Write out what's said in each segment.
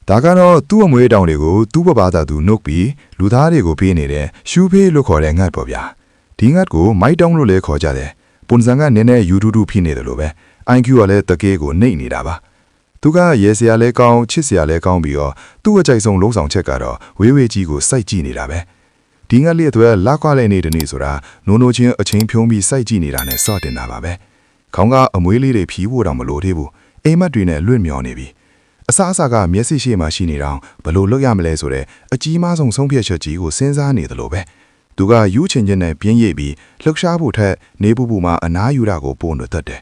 ဒါကတော့သူ့အမွေးတောင်တွေကိုသူ့ဘဘာသာသူနှုတ်ပြီးလူသားတွေကိုပေးနေတဲ့ရှူးဖေးလို့ခေါ်တဲ့ငတ်ပေါ့ဗျာဒီငတ်ကိုမိုက်တောင်းလို့လည်းခေါ်ကြတယ်ပုံစံကနည်းနည်းယူတူတူဖြစ်နေတယ်လို့ပဲ IQ ကလည်းတကယ်ကိုနှိပ်နေတာပါသူကရေစရာလဲကောင်းချစ်စရာလဲကောင်းပြီးတော့သူ့အကြိုက်ဆုံးလုံးဆောင်ချက်ကတော့ဝေးဝေးကြီးကိုစိုက်ကြည့်နေတာပဲဒီငတ်လေးအတွက်လက်ခွာလိုက်နေတဲ့နေ့ဆိုတာနိုးနိုးချင်းအချင်းဖြုံးပြီးစိုက်ကြည့်နေတာနဲ့စော့တင်တာပါပဲခေါင်းကအမွေးလေးတွေဖြီးဖို့တောင်မလိုသေးဘူးအိမ်မက်တွေနဲ့လွင့်မြော်နေပြီအစားအစာကမျက်စိရှိမှရှိနေတော့ဘလို့လွတ်ရမလဲဆိုတဲ့အကြီးမားဆုံးဆုံးဖြတ်ချက်ကြီးကိုစဉ်းစားနေတယ်လို့ပဲသူကယူးချင်ချင်းနဲ့ပြင်းရိပ်ပြီးလှုပ်ရှားဖို့ထက်နေပူပူမှာအနားယူတာကိုပို့နေတတ်တယ်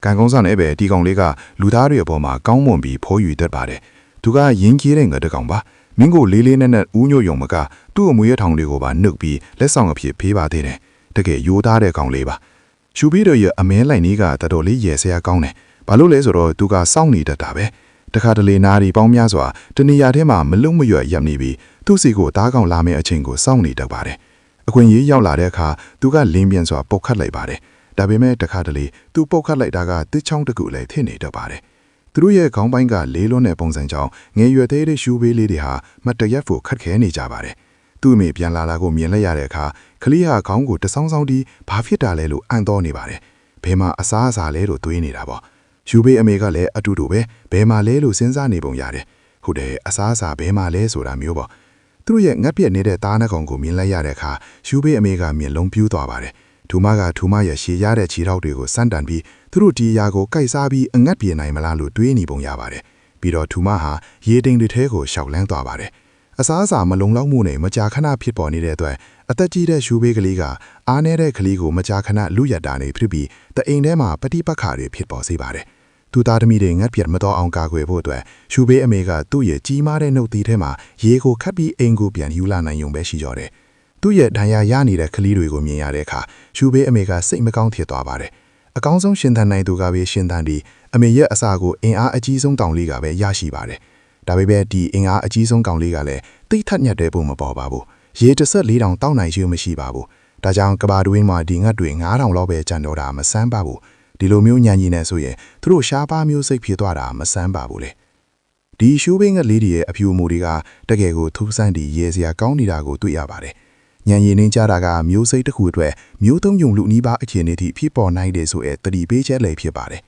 ကံကောင်းစားနဲ့ပဲဒီကောင်လေးကလူသားတွေအပေါ်မှာကောင်းမွန်ပြီးဖိုးယူတတ်ပါတယ်သူကရင်းကြီးတဲ့ငါတကောင်ပါမင်းကိုလေးလေးနဲ့ဦးညို့ယုံမကသူ့အမွေးထောင်တွေကိုပါနှုတ်ပြီးလက်ဆောင်အဖြစ်ဖေးပါသေးတယ်တကယ်ရိုးသားတဲ့ကောင်လေးပါရှူပြီးတော့ရအမဲလိုက်နေကတော်တော်လေးရဲစရာကောင်းတယ်ဘာလို့လဲဆိုတော့သူကစောင့်နေတတ်တာပဲတခါတလေနာရီပေါင်းများစွာတနေရာထဲမှာမလုံမရွက်ရပ်နေပြီးသူ့စီကိုတားကောင်လာမယ့်အချိန်ကိုစောင့်နေတတ်ပါတယ်အခွင့်အရေးရောက်လာတဲ့အခါသူကလင်းပြန်စွာပုတ်ခတ်လိုက်ပါတယ်ဒါပေမဲ့တခါတလေသူပုတ်ခတ်လိုက်တာကတစ်ချောင်းတစ်ခုလည်းထင်နေတတ်ပါတယ်သူတို့ရဲ့ခေါင်းပိုင်းကလေးလွန်းတဲ့ပုံစံကြောင့်ငယ်ရွယ်သေးတဲ့ရှူးဘေးလေးတွေဟာမတ်တရက်ဖို့ခတ်ခဲနေကြပါတယ်သူ့အမေပြန်လာကိုမြင်လိုက်ရတဲ့အခါခလီဟာခေါင်းကိုတဆောင်းဆောင်းတီးဘာဖြစ်တာလဲလို့အံ့တော်နေပါတယ်ဘယ်မှာအစားအစာလဲလို့တွေးနေတာပေါ့ယူဘေးအမေကလည်းအတူတူပဲဘယ်မှာလဲလို့စဉ်းစားနေပုံရတယ်ဟုတ်တယ်အစားအစာဘယ်မှာလဲဆိုတာမျိုးပေါ့သူတို့ရဲ့ငတ်ပြက်နေတဲ့သားနှကောင်ကိုမြင်လိုက်ရတဲ့အခါယူဘေးအမေကမျက်လုံးပြူးသွားပါတယ်ထူမကထူမရဲ့ရှည်ရတဲ့ခြေထောက်တွေကိုစမ်းတန်ပြီးသူတို့ဒီအရာကိုကိုက်စားပြီးအငတ်ပြေနိုင်မလားလို့တွေးနေပုံရပါတယ်ပြီးတော့ထူမဟာရေတိမ်တွေထဲကိုရှောက်လန်းသွားပါတယ်အစားအစာမလုံလောက်မှုနဲ့မကြာခဏဖြစ်ပေါ်နေတဲ့အတွက်အသက်ကြီးတဲ့ရှူဘေးကလေးကအားနေတဲ့ကလေးကိုမကြာခဏလူရတာနေဖြစ်ပြီးတအိမ်ထဲမှာပဋိပက္ခတွေဖြစ်ပေါ်စေပါတယ်သူသားသမီးတွေငတ်ပြတ်မတော်အောင်ကာကွယ်ဖို့အတွက်ရှူဘေးအမေကသူ့ရဲ့ကြီးမားတဲ့နှုတ်သီးထဲမှာရေကိုခတ်ပြီးအိမ်ကိုပြန်ယူလာနိုင်ုံပဲရှိကြတယ်သူ့ရဲ့ဒဏ်ရာရနေတဲ့ကလေးတွေကိုမြင်ရတဲ့အခါရှူဘေးအမေကစိတ်မကောင်းဖြစ်သွားပါတယ်အကောင်းဆုံးရှင်သန်နိုင်သူကပဲရှင်သန်ပြီးအမေရဲ့အစာကိုအင်အားအကြီးဆုံးတောင်လေးကပဲရရှိပါတယ်ဒါပေမဲ့ဒီအင်အားအကြီးဆုံးကောင်လေးကလည်းတိတ်ထက်ညက်တဲ့ပုံမပေါ်ပါဘူးရေ14တောင်တောက်နိုင်ရွေးမရှိပါဘူးဒါကြောင့်ကဘာတွင်းမှာဒီငတ်တွေ9000လောက်ပဲကျန်တော့တာမဆန်းပါဘူးဒီလိုမျိုးညံ့ကြီးနေဆိုရင်သူတို့ရှားပါမျိုးစိတ်ဖြစ်သွားတာမဆန်းပါဘူးလေဒီရှူးဘင်းငတ်လေးတွေရဲ့အဖြူမူတွေကတကယ်ကိုထူးဆန်းပြီးရေစရာကောင်းနေတာကိုတွေ့ရပါတယ်ညံရည်နှင်းကြတာကမျိုးစိတ်တစ်ခုအတွက်မျိုးသုံးယုံလူနီးပါးအခြေအနေထိဖြစ်ပေါ်နိုင်တယ်ဆိုတဲ့တတိပေးချက်လည်းဖြစ်ပါတယ်